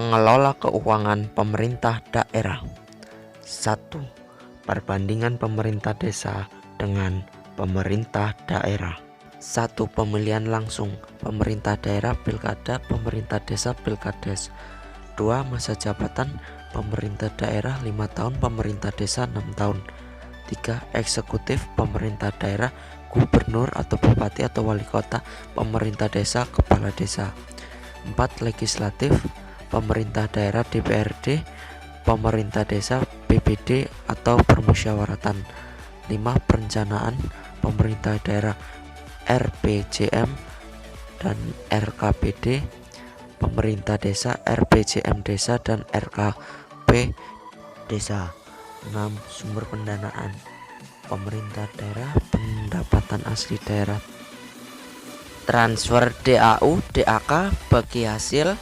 Pengelola keuangan pemerintah daerah. 1. Perbandingan pemerintah desa dengan pemerintah daerah. 1. Pemilihan langsung pemerintah daerah pilkada, pemerintah desa pilkades. 2. Masa jabatan pemerintah daerah 5 tahun, pemerintah desa 6 tahun. 3. Eksekutif pemerintah daerah, gubernur atau bupati atau wali kota, pemerintah desa, kepala desa. 4. Legislatif pemerintah daerah DPRD, pemerintah desa BPD atau permusyawaratan. 5. Perencanaan pemerintah daerah RPJM dan RKPD, pemerintah desa RPJM desa dan RKP desa. 6. Sumber pendanaan pemerintah daerah, pendapatan asli daerah, transfer DAU, DAK, bagi hasil,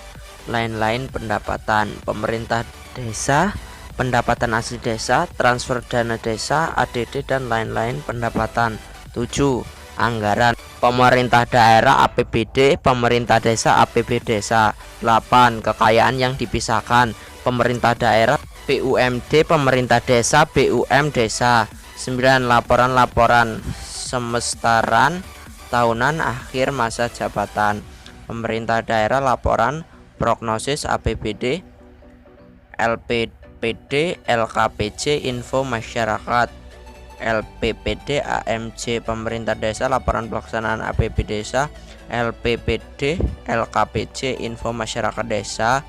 lain-lain pendapatan pemerintah desa, pendapatan asli desa, transfer dana desa, ADD dan lain-lain pendapatan. 7. Anggaran pemerintah daerah APBD, pemerintah desa APB desa. 8. Kekayaan yang dipisahkan pemerintah daerah BUMD, pemerintah desa BUM desa. 9. Laporan-laporan semestaran tahunan akhir masa jabatan pemerintah daerah, laporan prognosis APBD, LPPD, LKPJ, info masyarakat, LPPD, AMJ pemerintah desa, laporan pelaksanaan APB desa, LPPD, LKPJ, info masyarakat desa,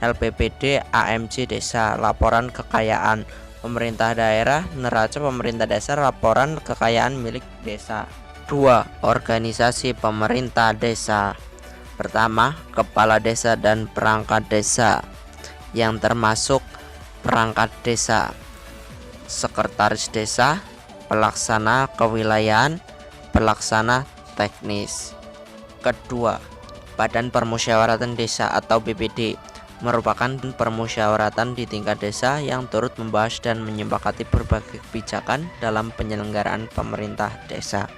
LPPD, AMJ desa. Laporan kekayaan pemerintah daerah, neraca pemerintah desa, laporan kekayaan milik desa. 2. Organisasi pemerintah desa. Pertama, kepala desa dan perangkat desa, yang termasuk perangkat desa, sekretaris desa, pelaksana kewilayahan, pelaksana teknis. Kedua, Badan Permusyawaratan Desa atau BPD merupakan permusyawaratan di tingkat desa yang turut membahas dan menyepakati berbagai kebijakan dalam penyelenggaraan pemerintah desa.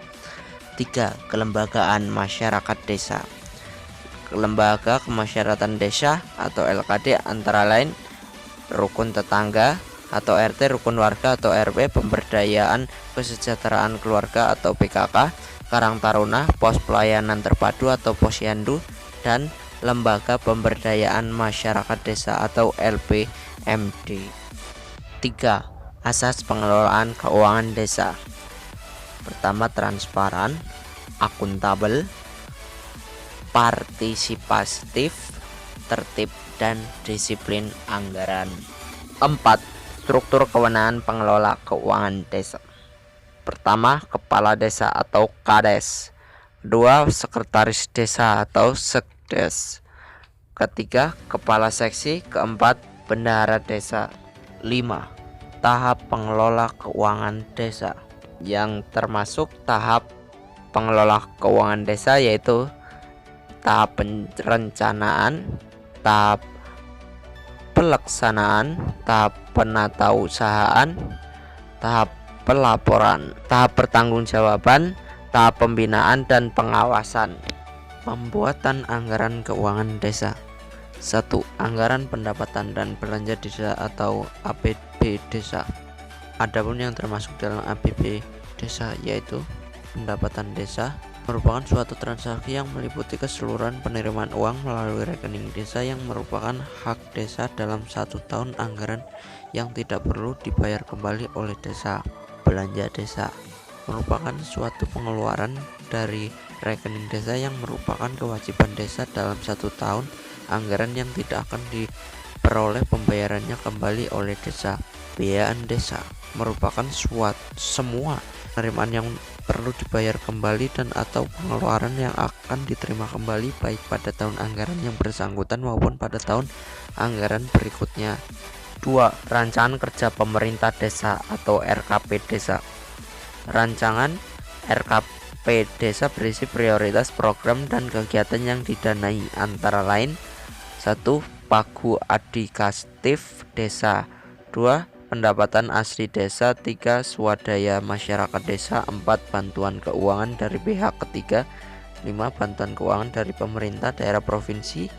3. Kelembagaan masyarakat desa. Lembaga kemasyarakatan desa atau LKD antara lain rukun tetangga atau RT, rukun warga atau RW, pemberdayaan kesejahteraan keluarga atau PKK, Karang Taruna, pos pelayanan terpadu atau posyandu, dan lembaga pemberdayaan masyarakat desa atau LPMD. 3. Asas pengelolaan keuangan desa. Pertama, transparan, akuntabel, partisipatif, tertib, dan disiplin anggaran. 4. Struktur kewenangan pengelola keuangan desa. Pertama, kepala desa atau kades. Kedua, sekretaris desa atau sekdes. Ketiga, kepala seksi. Keempat, bendahara desa. 5. Tahap pengelola keuangan desa, yang termasuk tahap pengelola keuangan desa yaitu tahap perencanaan, tahap pelaksanaan, tahap penatausahaan, tahap pelaporan, tahap pertanggungjawaban, tahap pembinaan dan pengawasan. Pembuatan anggaran keuangan desa. 1. Anggaran pendapatan dan belanja desa atau APB desa. Adapun yang termasuk dalam APB desa yaitu pendapatan desa, merupakan suatu transaksi yang meliputi keseluruhan penerimaan uang melalui rekening desa yang merupakan hak desa dalam 1 tahun anggaran yang tidak perlu dibayar kembali oleh desa. Belanja desa merupakan suatu pengeluaran dari rekening desa yang merupakan kewajiban desa dalam 1 tahun anggaran yang tidak akan diperoleh pembayarannya kembali oleh desa. Biayaan desa merupakan semua penerimaan yang perlu dibayar kembali dan atau pengeluaran yang akan diterima kembali baik pada tahun anggaran yang bersangkutan maupun pada tahun anggaran berikutnya. 2. Rancangan kerja pemerintah desa atau RKP desa. Rancangan RKP desa berisi prioritas program dan kegiatan yang didanai antara lain 1. Pagu adikatif desa. 2. Pendapatan asli desa. 3. Swadaya masyarakat desa. 4. Bantuan keuangan dari pihak ketiga. 5. Bantuan keuangan dari pemerintah daerah provinsi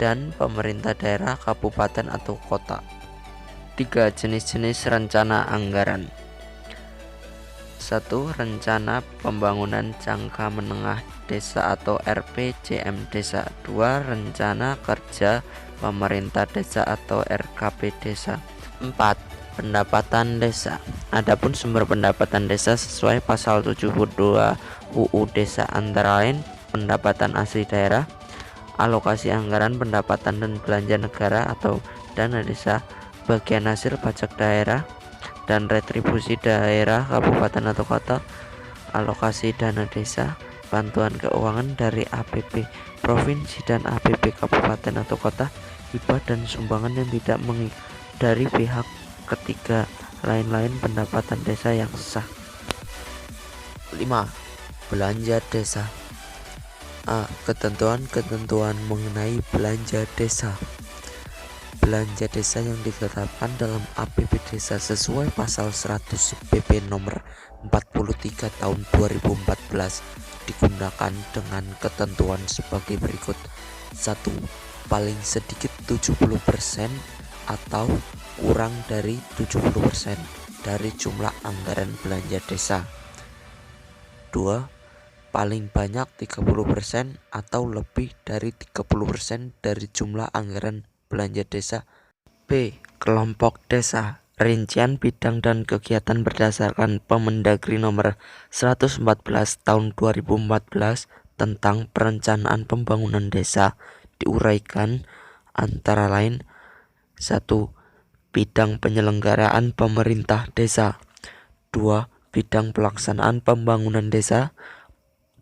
dan pemerintah daerah, kabupaten atau kota. 3. Jenis-jenis rencana anggaran. 1. Rencana Pembangunan Jangka Menengah Desa atau RPJM Desa. 2. Rencana Kerja Pemerintah Desa atau RKP Desa. 4. Pendapatan desa. Adapun sumber pendapatan desa sesuai pasal 72 UU Desa antara lain pendapatan asli daerah, alokasi anggaran pendapatan dan belanja negara atau dana desa, bagian hasil pajak daerah dan retribusi daerah, kabupaten atau kota, alokasi dana desa, bantuan keuangan dari APB provinsi dan APB kabupaten atau kota, hibah dan sumbangan yang tidak dari pihak ketiga, lain-lain pendapatan desa yang sah. 5. Belanja desa. A. Ketentuan-ketentuan mengenai belanja desa. Belanja desa yang ditetapkan dalam APB Desa sesuai pasal 100 PP nomor 43 tahun 2014 digunakan dengan ketentuan sebagai berikut. 1. Paling sedikit 70% atau kurang dari 70% dari jumlah anggaran belanja desa. 2. Paling banyak 30% atau lebih dari 30% dari jumlah anggaran belanja desa. B. Kelompok desa. Rincian bidang dan kegiatan berdasarkan Permendagri nomor 114 tahun 2014 tentang perencanaan pembangunan desa diuraikan antara lain. 1. Bidang penyelenggaraan pemerintah desa. 2. Bidang pelaksanaan pembangunan desa.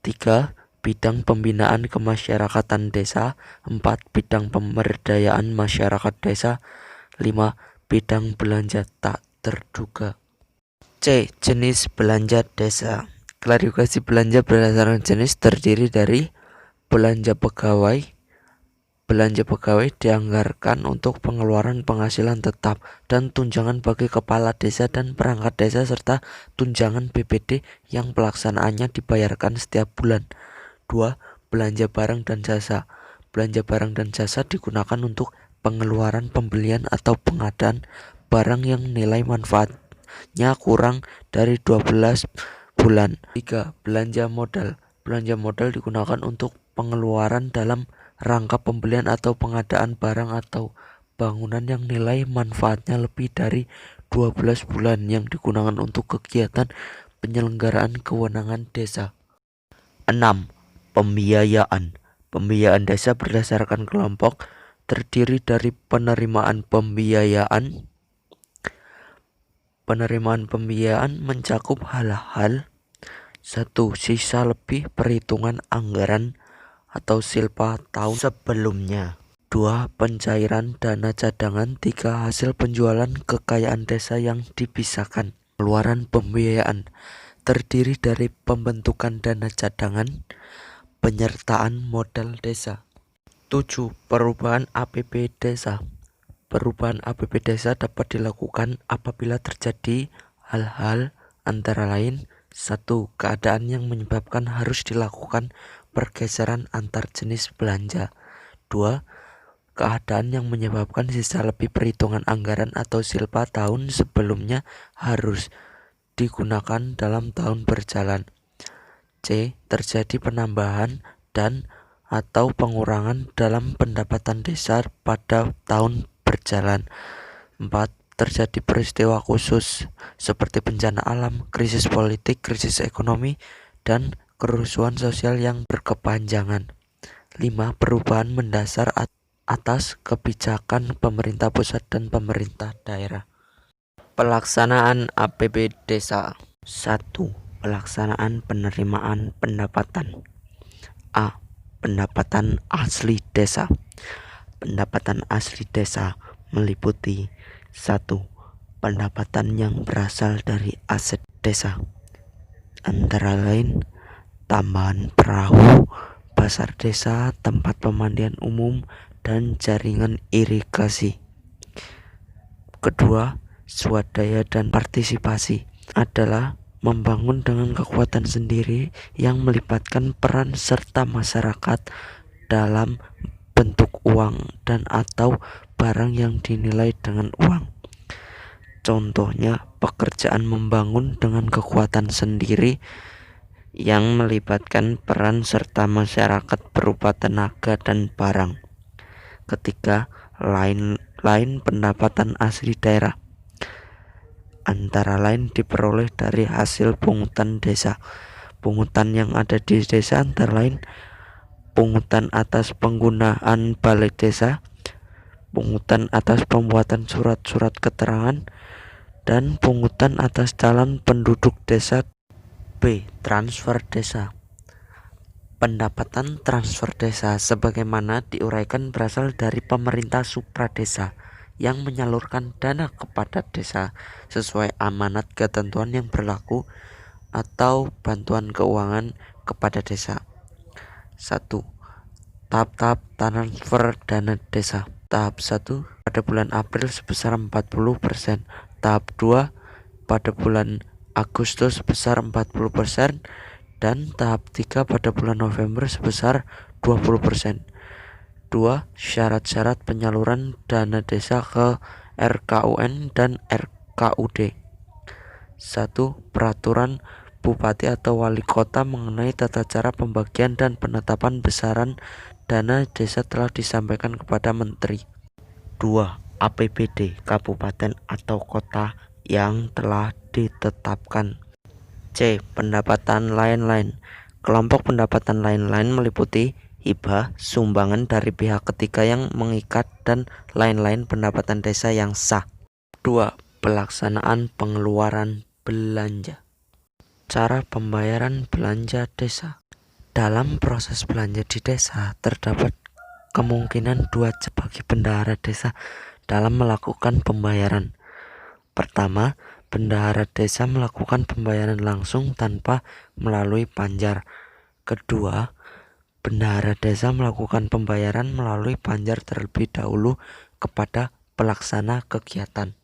3. Bidang pembinaan kemasyarakatan desa. 4. Bidang pemberdayaan masyarakat desa. 5. Bidang belanja tak terduga. C. Jenis belanja desa. Klarifikasi belanja berdasarkan jenis terdiri dari belanja pegawai. Belanja pegawai dianggarkan untuk pengeluaran penghasilan tetap dan tunjangan bagi kepala desa dan perangkat desa serta tunjangan BPD yang pelaksanaannya dibayarkan setiap bulan. 2. Belanja barang dan jasa. Belanja barang dan jasa digunakan untuk pengeluaran pembelian atau pengadaan barang yang nilai manfaatnya kurang dari 12 bulan. 3. Belanja modal. Belanja modal digunakan untuk pengeluaran dalam rangka pembelian atau pengadaan barang atau bangunan yang nilai manfaatnya lebih dari 12 bulan yang digunakan untuk kegiatan penyelenggaraan kewenangan desa. 6. Pembiayaan. Pembiayaan desa berdasarkan kelompok terdiri dari penerimaan pembiayaan. Penerimaan pembiayaan mencakup hal-hal 1. Sisa lebih perhitungan anggaran atau silpa tahun sebelumnya. 2. Pencairan dana cadangan. 3. Hasil penjualan kekayaan desa yang dipisahkan. Pengeluaran pembiayaan terdiri dari pembentukan dana cadangan, penyertaan modal desa. 7. Perubahan APB desa. Perubahan APB desa dapat dilakukan apabila terjadi hal-hal antara lain 1. Keadaan yang menyebabkan harus dilakukan pergeseran antar jenis belanja. 2. Keadaan yang menyebabkan sisa lebih perhitungan anggaran atau silpa tahun sebelumnya harus digunakan dalam tahun berjalan. C. Terjadi penambahan dan atau pengurangan dalam pendapatan desa pada tahun berjalan. 4. Terjadi peristiwa khusus seperti bencana alam, krisis politik, krisis ekonomi, dan kerusuhan sosial yang berkepanjangan. 5. Perubahan mendasar atas kebijakan pemerintah pusat dan pemerintah daerah. Pelaksanaan APB desa. 1. Pelaksanaan penerimaan pendapatan. A. Pendapatan asli desa. Pendapatan asli desa meliputi 1. Pendapatan yang berasal dari aset desa, antara lain tambahan perahu, pasar desa, tempat pemandian umum, dan jaringan irigasi. Kedua, swadaya dan partisipasi adalah membangun dengan kekuatan sendiri yang melibatkan peran serta masyarakat dalam bentuk uang dan atau barang yang dinilai dengan uang. Contohnya, pekerjaan membangun dengan kekuatan sendiri yang melibatkan peran serta masyarakat berupa tenaga dan barang. Ketiga, lain pendapatan asli daerah, antara lain diperoleh dari hasil pungutan desa. Pungutan yang ada di desa antara lain pungutan atas penggunaan balai desa, pungutan atas pembuatan surat-surat keterangan, dan pungutan atas calon penduduk desa. B. Transfer desa. Pendapatan transfer desa sebagaimana diuraikan berasal dari pemerintah supradesa yang menyalurkan dana kepada desa sesuai amanat ketentuan yang berlaku atau bantuan keuangan kepada desa. 1. Tahap-tahap transfer dana desa. Tahap 1 pada bulan April sebesar 40%, tahap 2 pada bulan Agustus sebesar 40%, dan tahap 3 pada bulan November sebesar 20%. 2. Syarat-syarat penyaluran dana desa ke RKUN dan RKUD. 1. Peraturan Bupati atau Wali Kota mengenai tata cara pembagian dan penetapan besaran dana desa telah disampaikan kepada Menteri. 2. APBD Kabupaten atau Kota yang telah ditetapkan. C. Pendapatan lain-lain. Kelompok pendapatan lain-lain meliputi hibah, sumbangan dari pihak ketiga yang mengikat, dan lain-lain pendapatan desa yang sah. 2. Pelaksanaan pengeluaran belanja. Cara pembayaran belanja desa. Dalam proses belanja di desa terdapat kemungkinan dua bagi bendahara desa dalam melakukan pembayaran. Pertama, bendahara desa melakukan pembayaran langsung tanpa melalui panjar. Kedua, bendahara desa melakukan pembayaran melalui panjar terlebih dahulu kepada pelaksana kegiatan.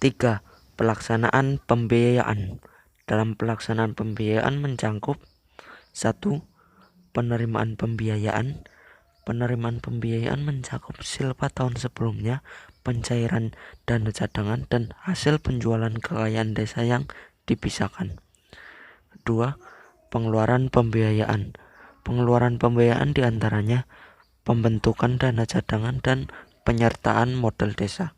3. Pelaksanaan pembiayaan. Dalam pelaksanaan pembiayaan mencakup 1. Penerimaan pembiayaan. Penerimaan pembiayaan mencakup silpa tahun sebelumnya, pencairan dana cadangan, dan hasil penjualan kekayaan desa yang dipisahkan. 2. Pengeluaran pembiayaan. Pengeluaran pembiayaan diantaranya pembentukan dana cadangan dan penyertaan modal desa.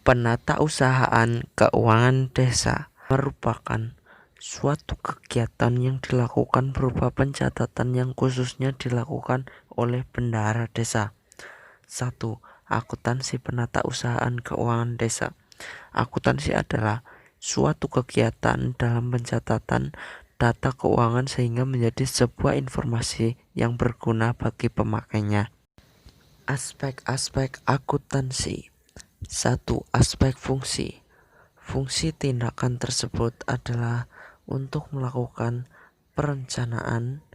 Penatausahaan keuangan desa merupakan suatu kegiatan yang dilakukan berupa pencatatan yang khususnya dilakukan oleh bendahara desa. 1. Akuntansi penatausahaan keuangan desa. Akuntansi adalah suatu kegiatan dalam pencatatan data keuangan sehingga menjadi sebuah informasi yang berguna bagi pemakainya. Aspek-aspek akuntansi. 1. Aspek fungsi. Fungsi tindakan tersebut adalah untuk melakukan perencanaan,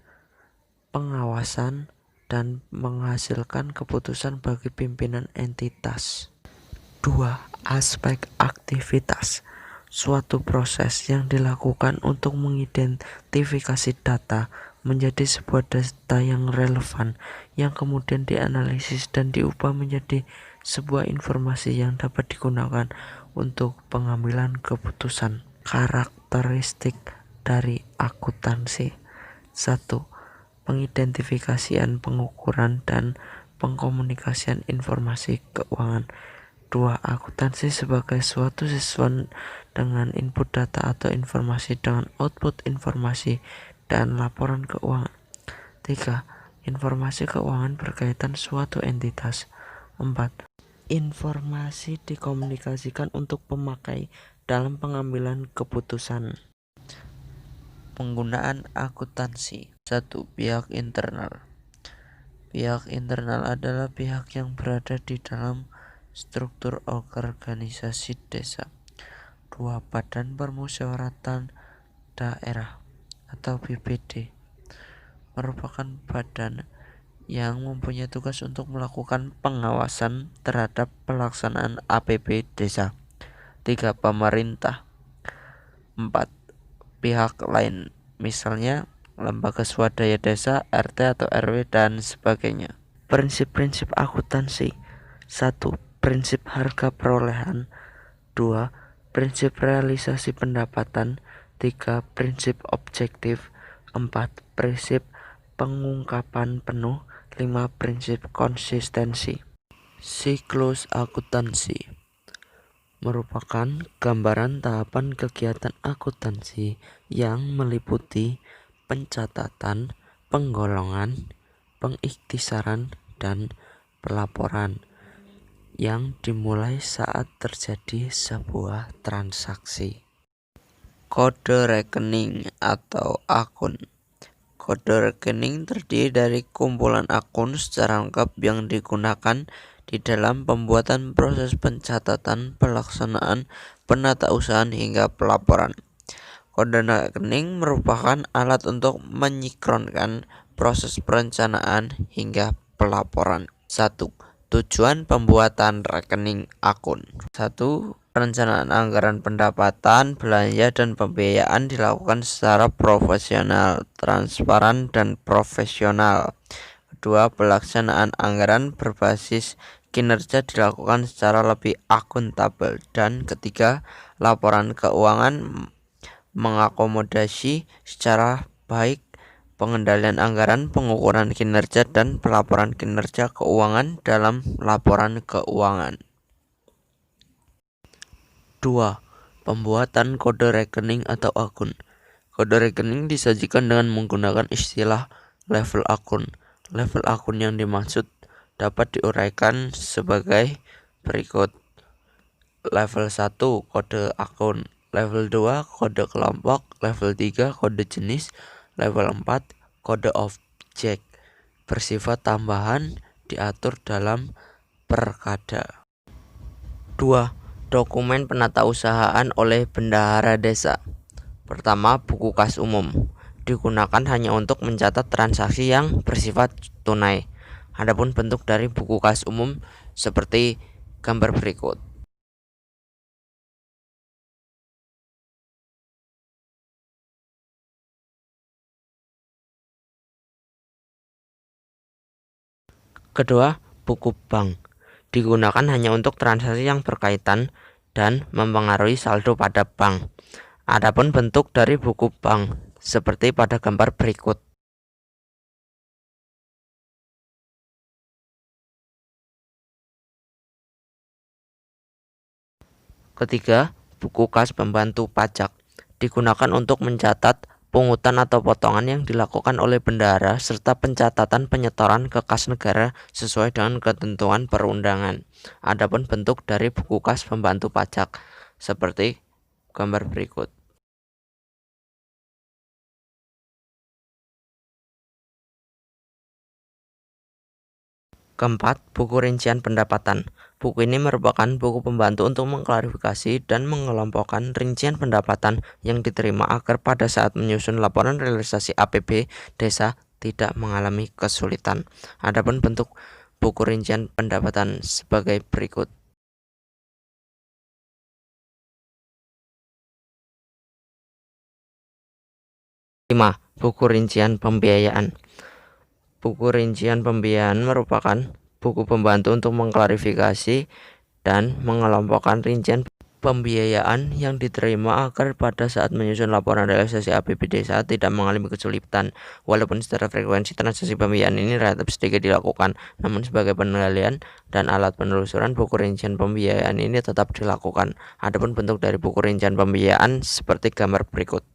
pengawasan, dan menghasilkan keputusan bagi pimpinan entitas. 2. Aspek aktivitas. Suatu proses yang dilakukan untuk mengidentifikasi data menjadi sebuah data yang relevan, yang kemudian dianalisis dan diubah menjadi sebuah informasi yang dapat digunakan untuk pengambilan keputusan. Karakteristik dari akuntansi. 1. Pengidentifikasian, pengukuran, dan pengkomunikasian informasi keuangan. 2. Akuntansi sebagai suatu siswa dengan input data atau informasi dengan output informasi dan laporan keuangan. 3. Informasi keuangan berkaitan suatu entitas. 4. Informasi dikomunikasikan untuk pemakai dalam pengambilan keputusan. Penggunaan akuntansi. 1. Pihak internal. Pihak internal adalah pihak yang berada di dalam struktur organisasi desa. 2. Badan Permusyawaratan Daerah atau BPD merupakan badan yang mempunyai tugas untuk melakukan pengawasan terhadap pelaksanaan APB desa. 3. Pemerintah. 4. Pihak lain, misalnya lembaga swadaya desa, RT atau RW, dan sebagainya. Prinsip-prinsip akuntansi. 1. Prinsip harga perolehan. 2. Prinsip realisasi pendapatan. 3. Prinsip objektif. 4. Prinsip pengungkapan penuh. 5. Prinsip konsistensi. Siklus akuntansi merupakan gambaran tahapan kegiatan akuntansi yang meliputi pencatatan, penggolongan, pengikhtisaran, dan pelaporan yang dimulai saat terjadi sebuah transaksi. Kode rekening atau akun. Kode rekening terdiri dari kumpulan akun secara lengkap yang digunakan di dalam pembuatan proses pencatatan, pelaksanaan, penatausahaan hingga pelaporan. Kode rekening merupakan alat untuk menynkronkan proses perencanaan hingga pelaporan. 1. Tujuan pembuatan rekening akun. 1. Perencanaan anggaran pendapatan, belanja, dan pembiayaan dilakukan secara profesional, transparan, dan profesional. 2. Pelaksanaan anggaran berbasis kinerja dilakukan secara lebih akuntabel. Dan ketiga, laporan keuangan mengakomodasi secara baik pengendalian anggaran, pengukuran kinerja, dan pelaporan kinerja keuangan dalam laporan keuangan. 2. Pembuatan kode rekening atau akun. Kode rekening disajikan dengan menggunakan istilah level akun. Level akun yang dimaksud dapat diuraikan sebagai berikut. Level 1 kode akun, level 2 kode kelompok, level 3 kode jenis, level 4 kode objek bersifat tambahan diatur dalam perkada. 2. Dokumen penatausahaan oleh bendahara desa. Pertama, buku kas umum digunakan hanya untuk mencatat transaksi yang bersifat tunai. Adapun bentuk dari buku kas umum seperti gambar berikut. Kedua, buku bank digunakan hanya untuk transaksi yang berkaitan dan mempengaruhi saldo pada bank. Adapun bentuk dari buku bank seperti pada gambar berikut. Ketiga, buku kas pembantu pajak digunakan untuk mencatat pungutan atau potongan yang dilakukan oleh bendahara serta pencatatan penyetoran ke kas negara sesuai dengan ketentuan perundangan. Adapun bentuk dari buku kas pembantu pajak seperti gambar berikut. Keempat, buku rincian pendapatan. Buku ini merupakan buku pembantu untuk mengklarifikasi dan mengelompokkan rincian pendapatan yang diterima agar pada saat menyusun laporan realisasi APB desa tidak mengalami kesulitan. Adapun bentuk buku rincian pendapatan sebagai berikut. Lima, buku rincian pembiayaan. Buku rincian pembiayaan merupakan buku pembantu untuk mengklarifikasi dan mengelompokkan rincian pembiayaan yang diterima agar pada saat menyusun laporan realisasi APB desa tidak mengalami kesulitan. Walaupun secara frekuensi transaksi pembiayaan ini relatif sedikit dilakukan, namun sebagai penilaian dan alat penelusuran buku rincian pembiayaan ini tetap dilakukan. Adapun bentuk dari buku rincian pembiayaan seperti gambar berikut.